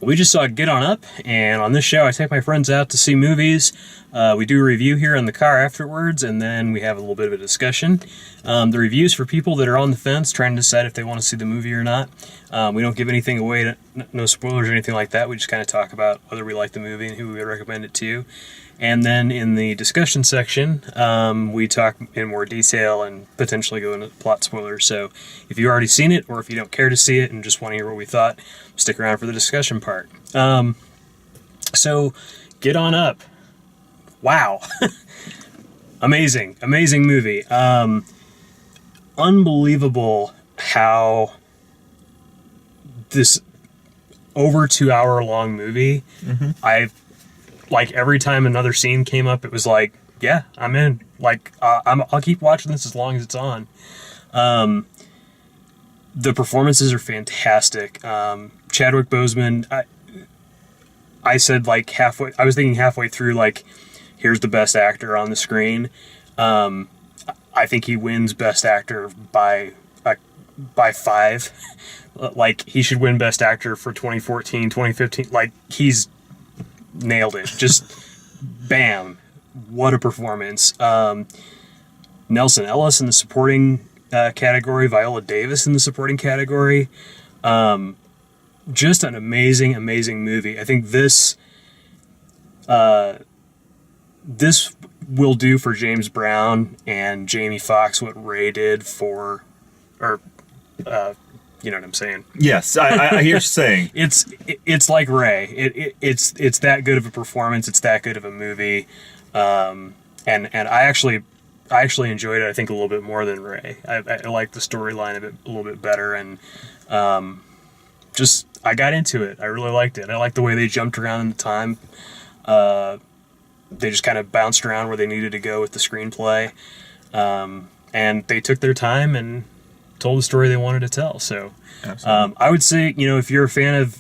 We just saw Get On Up, and on this show I take my friends out to see movies. We do a review here in the car afterwards, and then we have a little bit of a discussion. The review's for people that are on the fence, trying to decide if they want to see the movie or not. We don't give anything away, no spoilers or anything like that. We just kind of talk about whether we like the movie and who we would recommend it to. And then in the discussion section, we talk in more detail and potentially go into plot spoilers. So if you've already seen it, or if you don't care to see it and just want to hear what we thought, stick around for the discussion part. So Get On Up. Wow. Amazing movie. Unbelievable how this over 2 hour long movie, every time another scene came up, it was like, yeah, I'm in. I'll keep watching this as long as it's on. The performances are fantastic. Chadwick Boseman, I said halfway, I was thinking halfway through, here's the best actor on the screen. I think he wins best actor by 5. He should win best actor for 2014, 2015. He's nailed it. Just bam. What a performance. Nelson Ellis in the supporting category, Viola Davis in the supporting category. Just an amazing movie. I think this will do for James Brown and Jamie Foxx what Ray did for, you know what I'm saying? Yes, I hear you saying. It's like Ray. It's that good of a performance. It's that good of a movie. And I actually enjoyed it. I think a little bit more than Ray. I like the storyline of it a little bit better, and I got into it. I really liked it. I liked the way they jumped around in the time. They just kind of bounced around where they needed to go with the screenplay. And they took their time and told the story they wanted to tell. So I would say, if you're a fan of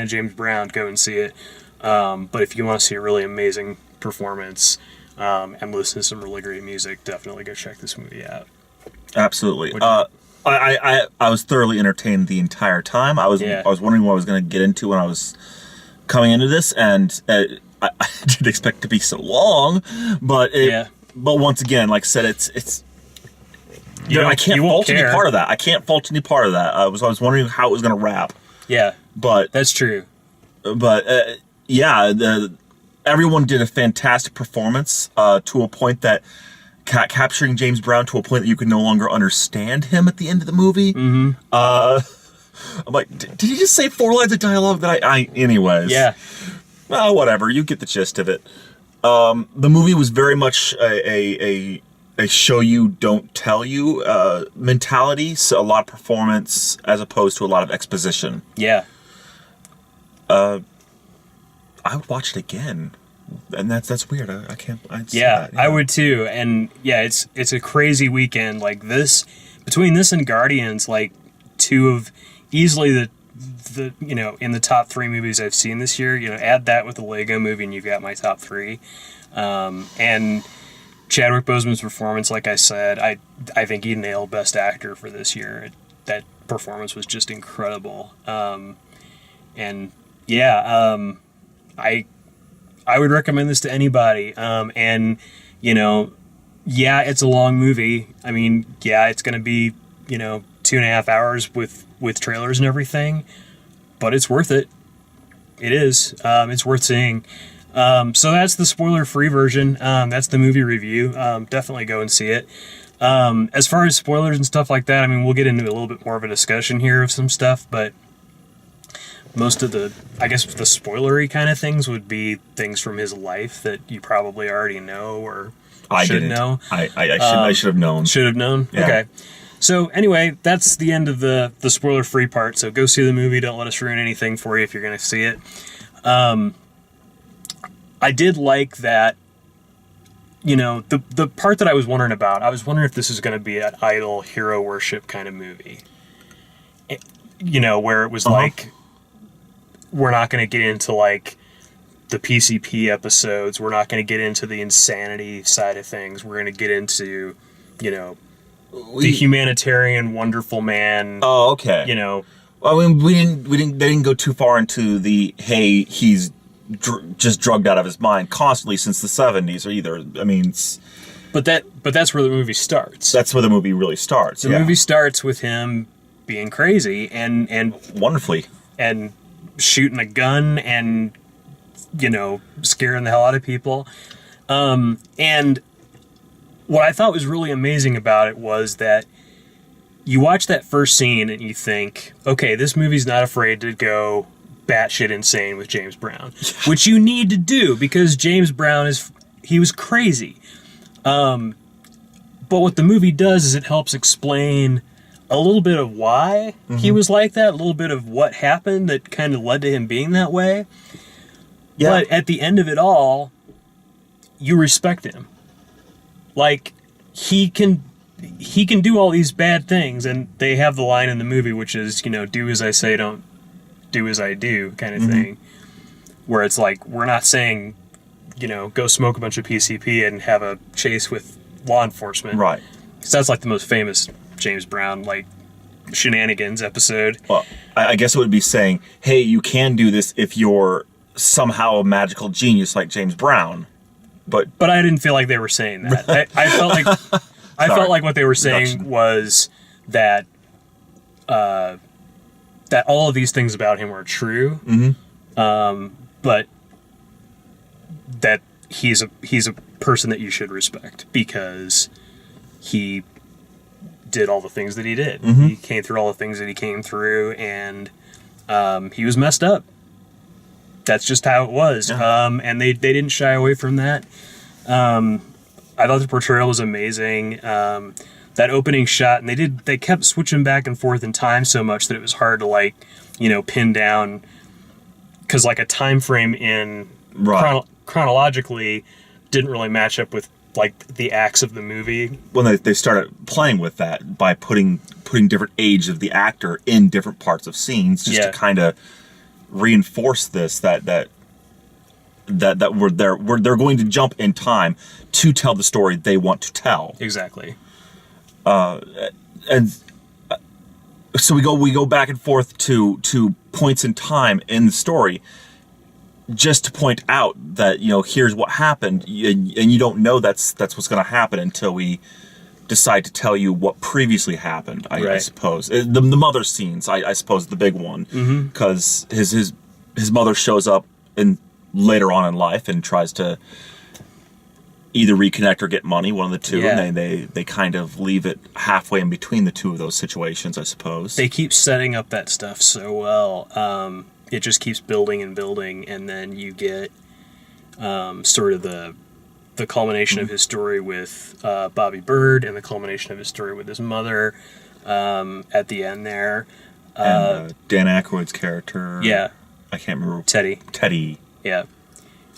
James Brown, go and see it. But if you want to see a really amazing performance and listen to some really great music, definitely go check this movie out. Absolutely. I was thoroughly entertained the entire time. I was wondering what I was going to get into when I was coming into this, and I didn't expect it to be so long, but once again, like I said, it's I can't fault any part of that. I can't fault any part of that. I was wondering how it was going to wrap. Yeah, but that's true. But everyone did a fantastic performance to a point that capturing James Brown to a point that you could no longer understand him at the end of the movie. Mm-hmm. I'm like, did he just say 4 lines of dialogue that anyways? Yeah. Well, whatever. You get the gist of it. The movie was very much a show you, don't tell you mentality. So a lot of performance as opposed to a lot of exposition. Yeah. I would watch it again. And that's weird. I can't. I would too. And yeah, it's a crazy weekend. This, between this and Guardians, two of easily the in the top 3 movies I've seen this year. Add that with the Lego Movie, and you've got my top 3. And Chadwick Boseman's performance, like I said, I think he nailed Best Actor for this year. That performance was just incredible. I would recommend this to anybody. It's a long movie. I mean, it's going to be 2.5 hours with trailers and everything, but it's worth it. It is. It's worth seeing. So that's the spoiler-free version. That's the movie review. Definitely go and see it. As far as spoilers and stuff like that, I mean, we'll get into a little bit more of a discussion here of some stuff, but most of the spoilery kind of things would be things from his life that you probably already know or should know. I should have known. Should have known? Yeah. Okay. So anyway, that's the end of the spoiler-free part. So go see the movie. Don't let us ruin anything for you if you're going to see it. I did like that, the part that I was wondering about, I was wondering if this is going to be an idol hero worship kind of movie. Where it was we're not going to get into the PCP episodes. We're not going to get into the insanity side of things. We're going to get into, the humanitarian, wonderful man. Oh, okay. I mean, they didn't go too far into the, hey, he's just drugged out of his mind constantly since the 70s or either. I mean, but that's where the movie starts. That's where the movie really starts. The movie starts with him being crazy and wonderfully, and shooting a gun and, you know, scaring the hell out of people. And what I thought was really amazing about it was that you watch that first scene and you think, okay, this movie's not afraid to go batshit insane with James Brown, which you need to do because James Brown he was crazy. But what the movie does is it helps explain a little bit of why he was like that, a little bit of what happened that kind of led to him being that way. Yeah. But at the end of it all, you respect him. Like, he can do all these bad things, and they have the line in the movie, which is, you know, do as I say, don't do as I do, kind of thing. Where it's like, we're not saying, you know, go smoke a bunch of PCP and have a chase with law enforcement. Right. Because that's like the most famous James Brown, like, shenanigans episode. Well, I guess it would be saying, hey, you can do this if you're somehow a magical genius like James Brown. But I didn't feel like they were saying that. I felt like felt like what they were saying was that that all of these things about him are true, but that he's a person that you should respect because he did all the things that he did. He came through all the things that he came through, and he was messed up. That's just how it was. Yeah. And they didn't shy away from that. I thought the portrayal was amazing. That opening shot, and they kept switching back and forth in time so much that it was hard to, like, you know, pin down, because like a time frame in chronologically didn't really match up with like the acts of the movie. Well, they started playing with that by putting different age of the actor in different parts of scenes just to kind of reinforce this that they're going to jump in time to tell the story they want to tell. Exactly. And so we go back and forth to points in time in the story just to point out that, you know, here's what happened, and you don't know that's what's going to happen until we decide to tell you what previously happened. I suppose the mother scenes, I suppose, the big one, because his mother shows up later on in life and tries to either reconnect or get money, one of the two, and they kind of leave it halfway in between the two of those situations, I suppose. They keep setting up that stuff so well. It just keeps building and building, and then you get sort of the culmination of his story with Bobby Bird and the culmination of his story with his mother at the end there. And Dan Aykroyd's character. Yeah. I can't remember. Teddy. Yeah.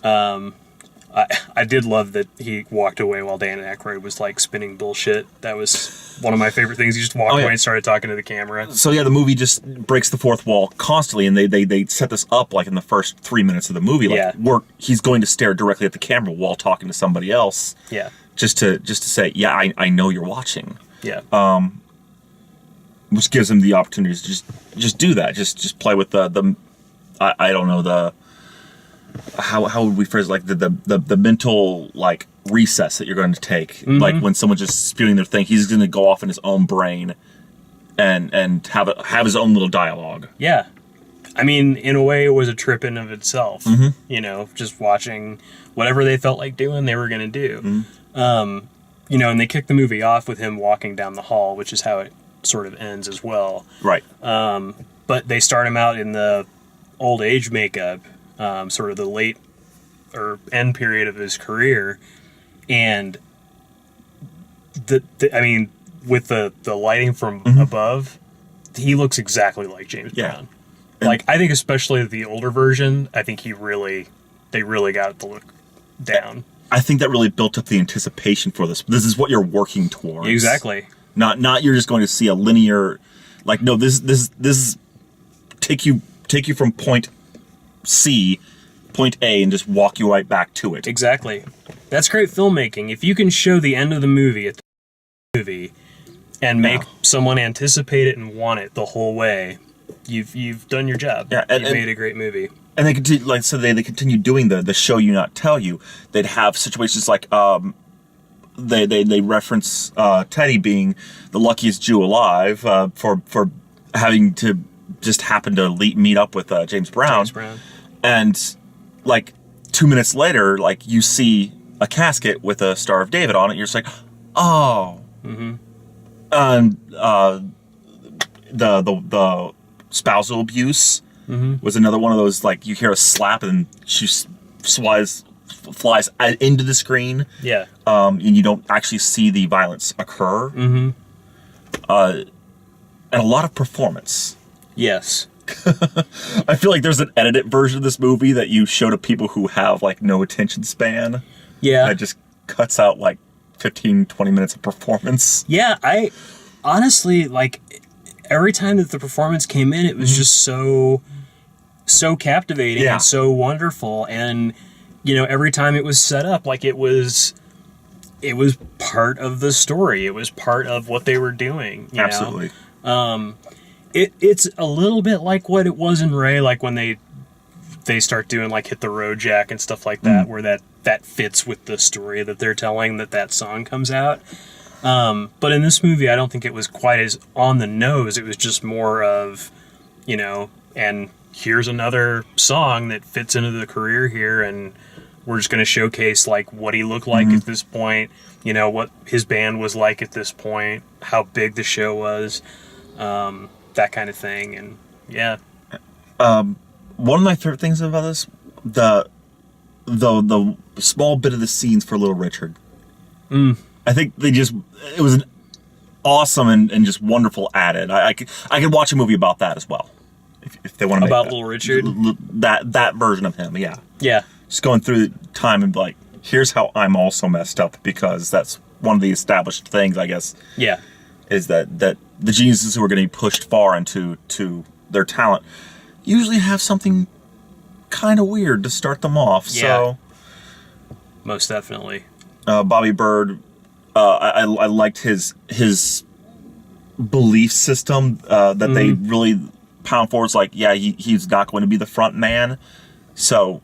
I did love that he walked away while Dan Aykroyd was like spinning bullshit. That was one of my favorite things. He just walked away and started talking to the camera. So yeah, the movie just breaks the fourth wall constantly, and they set this up like in the first 3 minutes of the movie. Like he's going to stare directly at the camera while talking to somebody else. Yeah. Just to say, yeah, I know you're watching. Yeah. Which gives him the opportunity to just do that. Just play with the I don't know, the how would we phrase it? Like the mental like recess that you're going to take. Like when someone's just spewing their thing, he's going to go off in his own brain and have his own little dialogue. Yeah. I mean, in a way, it was a trip in of itself. You know, just watching whatever they felt like doing, they were going to do. You know, and they kicked the movie off with him walking down the hall, which is how it sort of ends as well. Right. But they start him out in the old age makeup, sort of the late or end period of his career, and I mean, with the lighting from above, he looks exactly like James Brown. Like, I think especially the older version, I think they really got the look down. I think that really built up the anticipation for this. This is what you're working towards. Exactly. Not you're just going to see a linear, like, no, this take you from point C, point A, and just walk you right back to it. Exactly. That's great filmmaking. If you can show the end of the movie at the movie and make someone anticipate it and want it the whole way, you've done your job. Yeah, You've made a great movie. And they continue, like, so they continue doing the show you not tell you. They'd have situations like they reference Teddy being the luckiest Jew alive for having to just happen to meet up with James Brown. And like 2 minutes later, like you see a casket with a Star of David on it. You're just like, oh. Mm-hmm. And the spousal abuse was another one of those, like, you hear a slap and she flies into the screen. Yeah. And you don't actually see the violence occur. Mm-hmm. And a lot of performance. Yes. I feel like there's an edited version of this movie that you show to people who have, like, no attention span. Yeah. That just cuts out, like, 15, 20 minutes of performance. Yeah, I honestly, like, every time that the performance came in, it was just so captivating and so wonderful. And, you know, every time it was set up, like, it was part of the story. It was part of what they were doing. You Absolutely. know? It's a little bit like what it was in Ray, like when they start doing, like, Hit the Road Jack and stuff like that, where that fits with the story that they're telling, that song comes out. But in this movie, I don't think it was quite as on the nose. It was just more of, you know, and here's another song that fits into the career here, and we're just going to showcase, like, what he looked like at this point, you know, what his band was like at this point, how big the show was, that kind of thing. And yeah. One of my favorite things about this, the small bit of the scenes for Little Richard. I think it was an awesome and just wonderful added. I could watch a movie about that as well, if they want to make About that. Little Richard? That version of him, yeah. Yeah. Just going through time and be like, here's how I'm also messed up, because that's one of the established things, I guess. Yeah. Is that the geniuses who are getting pushed far into their talent usually have something kind of weird to start them off. Yeah. So Most definitely. Bobby Bird, I liked his belief system that they really pound forward. It's like, yeah, he's not going to be the front man, so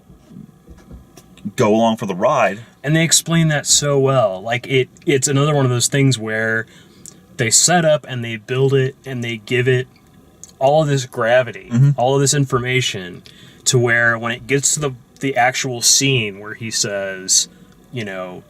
go along for the ride. And they explain that so well. Like, it's another one of those things where they set up and they build it and they give it all of this gravity, all of this information, to where when it gets to the actual scene where he says, you know,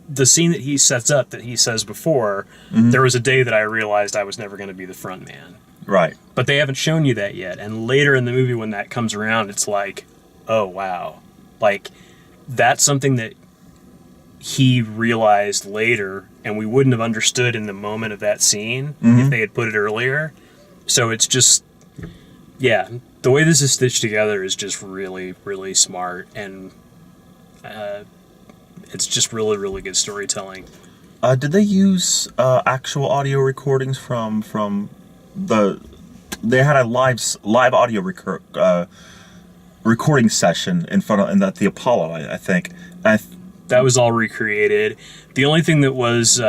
the scene that he sets up, that he says before, there was a day that I realized I was never going to be the front man. Right. But they haven't shown you that yet. And later in the movie, when that comes around, it's like, oh, wow. Like, that's something that he realized later, and we wouldn't have understood in the moment of that scene if they had put it earlier. So it's just, yeah, the way this is stitched together is just really, really smart, and it's just really, really good storytelling. Did they use actual audio recordings from the? They had a live audio recording session at the Apollo, I think. That was all recreated. The only thing that was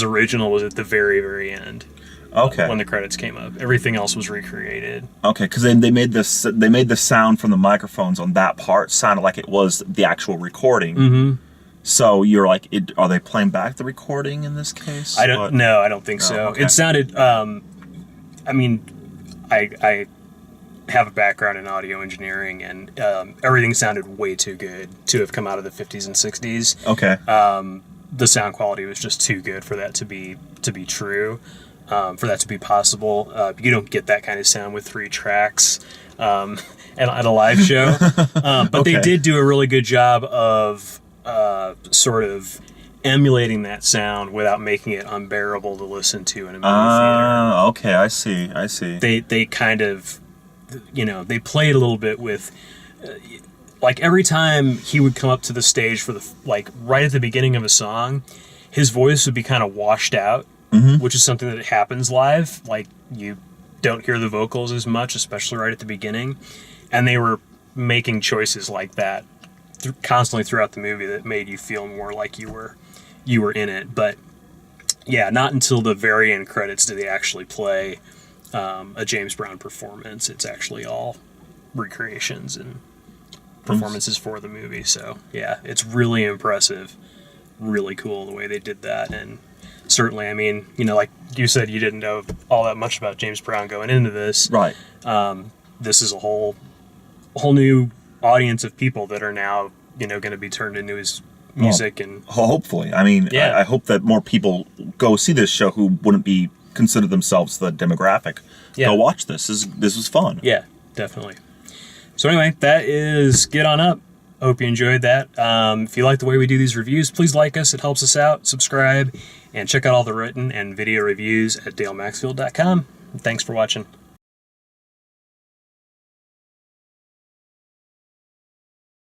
original was at the very, very end. Okay. When the credits came up, everything else was recreated. Okay, because they made this. They made the sound from the microphones on that part sounded like it was the actual recording. Mm-hmm. So you're like, are they playing back the recording in this case? I don't think so. Okay. It sounded. I mean, I have a background in audio engineering, and everything sounded way too good to have come out of the 50s and 60s. Okay. The sound quality was just too good for that to be true. For that to be possible. You don't get that kind of sound with 3 tracks at a live show. But they did do a really good job of sort of emulating that sound without making it unbearable to listen to in a movie theater. Okay, I see. They kind of, you know, they played a little bit with... like, every time he would come up to the stage for right at the beginning of a song, his voice would be kind of washed out. Which is something that happens live. Like, you don't hear the vocals as much, especially right at the beginning. And they were making choices like that constantly throughout the movie that made you feel more like you were in it. But yeah, not until the very end credits did they actually play a James Brown performance. It's actually all recreations and performances for the movie. So yeah, it's really impressive, really cool the way they did that. And certainly, I mean, like you said, you didn't know all that much about James Brown going into this. Right. This is a whole new audience of people that are now, going to be turned into his music. And hopefully, I mean, I hope that more people go see this show who wouldn't be consider themselves the demographic. Go watch this. This was fun. Yeah, definitely. So anyway, that is Get On Up. Hope you enjoyed that. If you like the way we do these reviews, please like us. It helps us out. Subscribe, and check out all the written and video reviews at dalemaxfield.com. Thanks for watching.